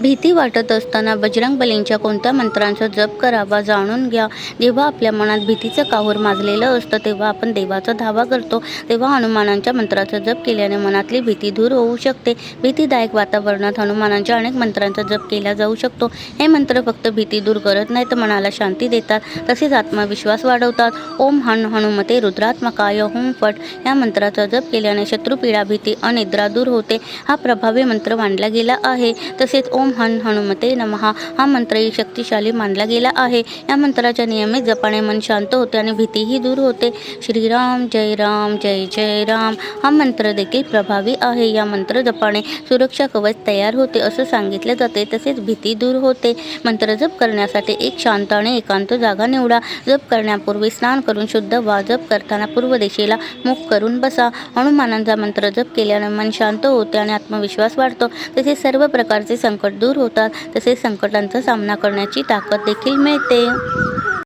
भीती वाटत असताना बजरंगबलींच्या कोणत्या मंत्रांचा जप करावा जाणून घ्या. जेव्हा आपल्या मनात भीतीचं काहूर माजलेलं असतं तेव्हा आपण देवाचा धावा करतो. तेव्हा हनुमानांच्या मंत्राचा जप केल्याने मनातली भीती दूर होऊ शकते. भीतीदायक वातावरणात हनुमानांच्या अनेक मंत्रांचा जप केला जाऊ शकतो. हे मंत्र फक्त भीती दूर करत नाहीत, मनाला शांती देतात, तसेच आत्मविश्वास वाढवतात. ओम हन हनुमते रुद्रात्मकाय हुं फट या मंत्राचा जप केल्याने शत्रुपीडा, भीती, अनिद्रा दूर होते. हा प्रभावी मंत्र मानला गेला आहे. तसेच ओम हन हनुमते नमः हा मंत्रही शक्तिशाली मानला गेला आहे. या मंत्राच्या नियमित जपाने मन शांत होते आणि भीतीही दूर होते. श्रीराम जय जय राम हा मंत्र देखील प्रभावी आहे. या मंत्र जपाने सुरक्षा कवच तयार होते असं सांगितले जाते. तसेच भीती दूर होते. मंत्र जप करण्यासाठी एक शांत आणि एकांत जागा निवडा. जप करण्यापूर्वी स्नान करून शुद्ध व्हा. जप करताना पूर्व दिशेला मुख करून बसा. हनुमानांचा मंत्र जप केल्याने मन शांत होते आणि आत्मविश्वास वाढतो. तसेच सर्व प्रकारचे संकट दूर होतात. तसेच संकटांचा सामना करण्याची ताकद देखील मिळते.